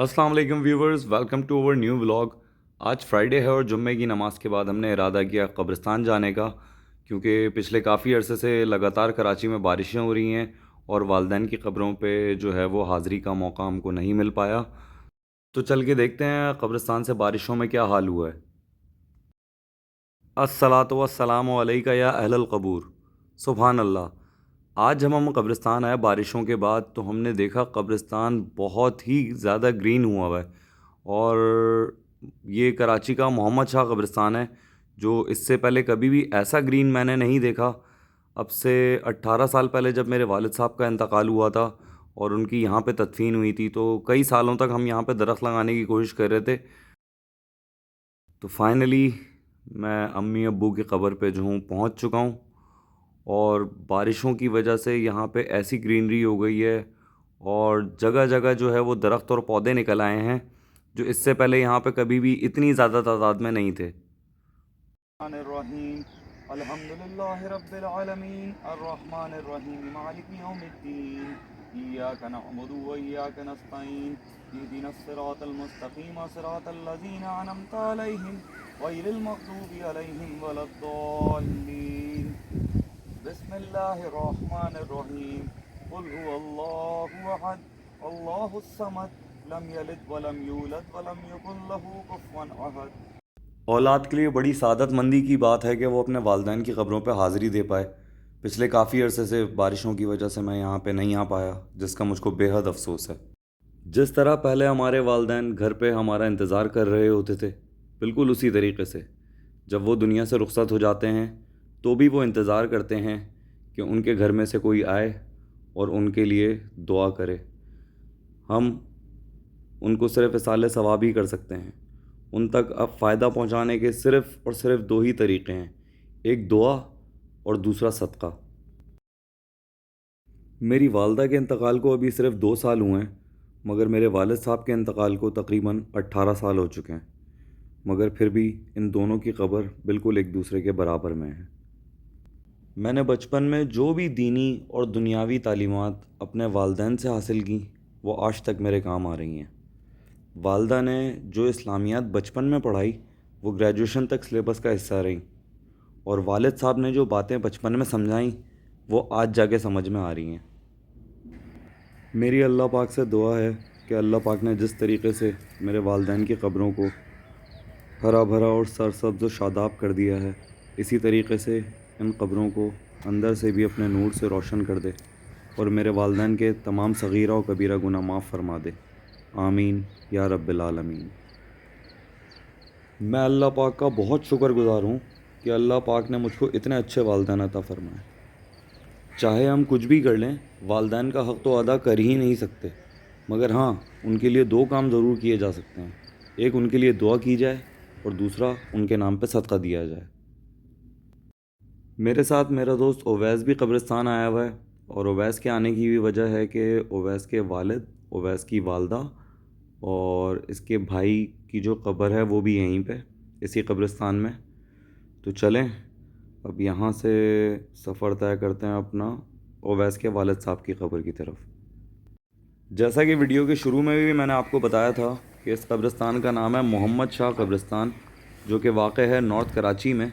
अस्सलाम वालेकुम viewers, welcome to our new vlog. आज फ्राइडे है और जुम्मे की नमाज़ के बाद हमने इरादा किया कब्रिस्तान जाने का, क्योंकि पिछले काफ़ी अरसे से लगातार कराची में बारिशें हो रही हैं और वालदैन की कब्रों पे जो है वो हाज़िरी का मौका हमको नहीं मिल पाया। तो चल के देखते हैं कब्रिस्तान से बारिशों में क्या हाल हुआ है। अस्सलातु वस्सलामु अलैका या अहलल क़बूर। सुभान अल्लाह। आज जब हम कब्रिस्तान आए बारिशों के बाद तो हमने देखा कब्रिस्तान बहुत ही ज़्यादा ग्रीन हुआ हुआ है। और ये कराची का मोहम्मद शाह कब्रिस्तान है, जो इससे पहले कभी भी ऐसा ग्रीन मैंने नहीं देखा। अब से 18 साल पहले जब मेरे वालिद साहब का इंतकाल हुआ था और उनकी यहाँ पे तदफीन हुई थी, तो कई सालों तक हम यहाँ पे दरख्त लगाने की कोशिश कर रहे थे। तो फाइनली मैं अम्मी अब्बू की कब्र पे जो हूँ पहुँच चुका हूँ, और बारिशों की वजह से यहाँ पे ऐसी ग्रीनरी हो गई है और जगह जगह जो है वो दरख्त और पौधे निकल आए हैं, जो इससे पहले यहाँ पे कभी भी इतनी ज़्यादा तादाद में नहीं थे। अल्हम्दुलिल्लाहि रब्बिल आलमीन अर्रहमानिर रहीम मालिकि यौमिद्दीन इय्याका नअबुदु व इय्याका नस्तईन इहदिनस सिरातल मुस्तकीम सिरातल लज़ीना अनअमता अलैहिम गैरिल मग़दूबि अलैहिम वलद्दाल्लीन बिस्मिल्लाहिर रहमानिर रहीम कुल हुवल्लाहु अहद अल्लाहुस समद लम यलिद व लम यूलद व लम यकुल लहू कुफुवन अहद। औलाद के लिए बड़ी सादतमंदी की बात है कि वो अपने वालिदैन की कब्रों पर हाज़िरी दे पाए। पिछले काफ़ी अरसे से बारिशों की वजह से मैं यहाँ पे नहीं आ पाया, जिसका मुझको बेहद अफसोस है। जिस तरह पहले हमारे वालिदैन घर पे हमारा इंतज़ार कर रहे होते थे, बिल्कुल उसी तरीके से जब वो दुनिया से रुखसत हो जाते हैं तो भी वो इंतज़ार करते हैं कि उनके घर में से कोई आए और उनके लिए दुआ करे। हम उनको सिर्फ़ इसाले सवाब ही कर सकते हैं। उन तक अब फ़ायदा पहुंचाने के सिर्फ़ और सिर्फ दो ही तरीक़े हैं, एक दुआ और दूसरा सदका। मेरी वालदा के इंतकाल को अभी सिर्फ 2 साल हुए हैं, मगर मेरे वालिद साहब के इंतकाल को तकरीबन 18 साल हो चुके हैं। मगर फिर भी इन दोनों की कब्र बिल्कुल एक दूसरे के बराबर में है। मैंने बचपन में जो भी दीनी और दुनियावी तालीमात अपने वालिदैन से हासिल की, वो आज तक मेरे काम आ रही हैं। वालदा ने जो इस्लामियात बचपन में पढ़ाई वो ग्रेजुएशन तक सिलेबस का हिस्सा रही, और वालिद साहब ने जो बातें बचपन में समझाई वो आज जाके समझ में आ रही हैं। मेरी अल्लाह पाक से दुआ है कि अल्लाह पाक ने जिस तरीके से मेरे वालिदैन की कब्रों को हरा भरा और सरसब्ज़ व शादाब कर दिया है, इसी तरीके से इन कब्रों को अंदर से भी अपने नूर से रोशन कर दे और मेरे वालिदैन के तमाम सगीरा और कबीरा गुनाह माफ़ फरमा दे। आमीन या रब्बिल आलमीन। मैं अल्लाह पाक का बहुत शुक्रगुज़ार हूँ कि अल्लाह पाक ने मुझको इतने अच्छे वालिदैन अता फ़रमाए। चाहे हम कुछ भी कर लें, वालिदैन का हक़ तो अदा कर ही नहीं सकते, मगर हाँ, उनके लिए 2 काम ज़रूर किए जा सकते हैं। एक, उनके लिए दुआ की जाए, और दूसरा, उनके नाम पे सदका दिया जाए। मेरे साथ मेरा दोस्त ओवैस भी कब्रिस्तान आया हुआ है, और ओवैस के आने की भी वजह है कि ओवैस के वालिद, ओवैस की वालदा और इसके भाई की जो कब्र है वो भी यहीं पे इसी कब्रिस्तान में। तो चलें अब यहाँ से सफ़र तय करते हैं अपना ओवैस के वालिद साहब की कब्र की तरफ। जैसा कि वीडियो के शुरू में भी मैंने आपको बताया था कि इस कब्रिस्तान का नाम है मोहम्मद शाह कब्रिस्तान, जो कि वाक़ है नॉर्थ कराची में।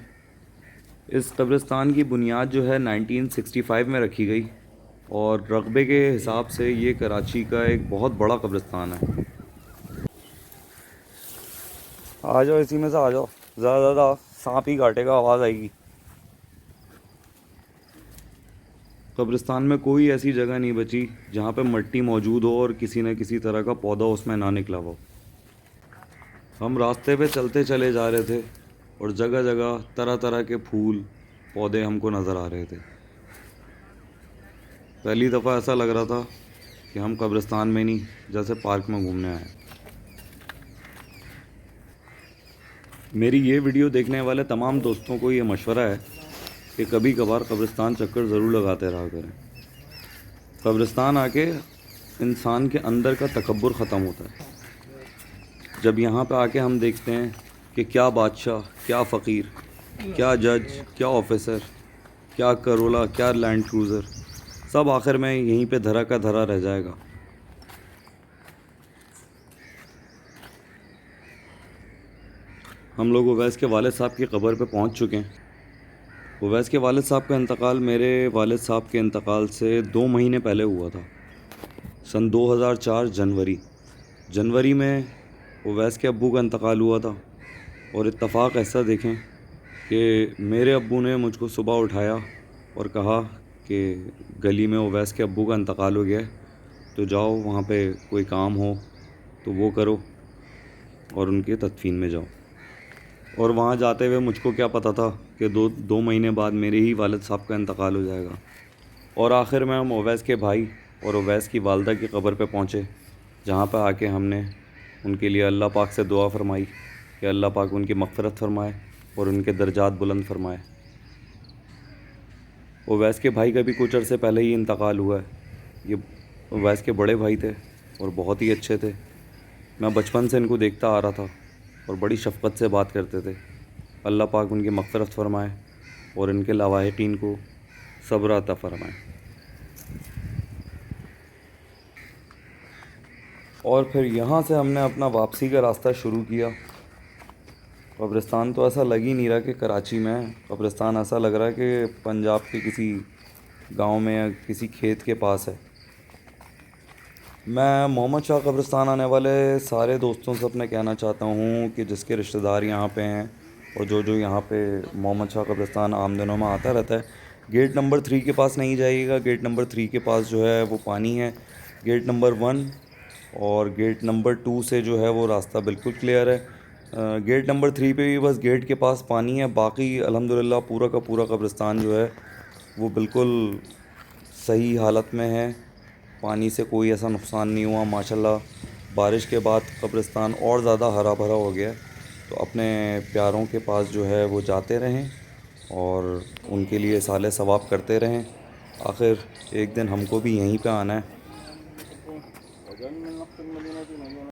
इस कब्रिस्तान की बुनियाद जो है 1965 में रखी गई, और रकबे के हिसाब से ये कराची का एक बहुत बड़ा कब्रिस्तान है। आ जाओ, इसी में से आ जाओ, ज़्यादा सांप ही काटेगा, आवाज़ आएगी। कब्रिस्तान में कोई ऐसी जगह नहीं बची जहाँ पे मिट्टी मौजूद हो और किसी न किसी तरह का पौधा उसमें ना निकला हो। हम रास्ते पे चलते चले जा रहे थे और जगह जगह तरह तरह के फूल पौधे हमको नज़र आ रहे थे। पहली दफ़ा ऐसा लग रहा था कि हम कब्रिस्तान में नहीं, जैसे पार्क में घूमने आए। मेरी ये वीडियो देखने वाले तमाम दोस्तों को ये मशवरा है कि कभी कभार कब्रिस्तान चक्कर ज़रूर लगाते रहा करें। कब्रिस्तान आके इंसान के अंदर का तकब्बुर ख़त्म होता है। जब यहाँ पे आके हम देखते हैं कि क्या बादशाह, क्या फ़कीर, क्या जज, क्या ऑफिसर, क्या करोला, क्या लैंड क्रूज़र, सब आखिर में यहीं पे धरा का धरा रह जाएगा। ہم لوگ اویس کے والد صاحب کی قبر پہ پہنچ چکے ہیں۔ اویس کے والد صاحب کا انتقال میرے والد صاحب کے انتقال سے 2 مہینے پہلے ہوا تھا، سن 2004 جنوری میں اویس کے ابو کا انتقال ہوا تھا۔ اور اتفاق ایسا دیکھیں کہ میرے ابو نے مجھ کو صبح اٹھایا اور کہا کہ گلی میں اویس کے ابو کا انتقال ہو گیا ہے، تو جاؤ وہاں پہ کوئی کام ہو تو وہ کرو اور ان کے تدفین میں جاؤ۔ اور وہاں جاتے ہوئے مجھ کو کیا پتہ تھا کہ دو مہینے بعد میرے ہی والد صاحب کا انتقال ہو جائے گا۔ اور آخر میں ہم اویس کے بھائی اور اویس کی والدہ کی قبر پہ پہنچے، جہاں پہ آ کے ہم نے ان کے لیے اللہ پاک سے دعا فرمائی کہ اللہ پاک ان کی مغفرت فرمائے اور ان کے درجات بلند فرمائے۔ اویس کے بھائی کا بھی کچھ عرصے پہلے ہی انتقال ہوا ہے۔ یہ اویس کے بڑے بھائی تھے اور بہت ہی اچھے تھے۔ میں بچپن سے ان کو دیکھتا آ رہا تھا اور بڑی شفقت سے بات کرتے تھے۔ اللہ پاک ان کی مغفرت فرمائے اور ان کے لاواحقین کو صبر عطا فرمائے۔ اور پھر یہاں سے ہم نے اپنا واپسی کا راستہ شروع کیا۔ قبرستان تو ایسا لگ ہی نہیں رہا کہ کراچی میں ہے، قبرستان ایسا لگ رہا ہے کہ پنجاب کے کسی گاؤں میں یا کسی کھیت کے پاس ہے۔ میں محمد شاہ قبرستان آنے والے سارے دوستوں سے اپنے کہنا چاہتا ہوں کہ جس کے رشتہ دار یہاں پہ ہیں اور جو یہاں پہ محمد شاہ قبرستان عام دنوں میں آتا رہتا ہے، گیٹ نمبر 3 کے پاس نہیں جائیے گا۔ گیٹ نمبر 3 کے پاس جو ہے وہ پانی ہے۔ گیٹ نمبر 1 اور گیٹ نمبر 2 سے جو ہے وہ راستہ بالکل کلیئر ہے۔ گیٹ نمبر 3 پہ بھی بس گیٹ کے پاس پانی ہے، باقی الحمدللہ پورا کا پورا قبرستان جو ہے وہ بالکل صحیح حالت میں ہے۔ پانی سے کوئی ایسا نقصان نہیں ہوا ماشاءاللہ۔ بارش کے بعد قبرستان اور زیادہ ہرا بھرا ہو گیا، تو اپنے پیاروں کے پاس جو ہے وہ جاتے رہیں اور ان کے لیے اصالہ ثواب کرتے رہیں۔ آخر ایک دن ہم کو بھی یہیں پہ آنا ہے۔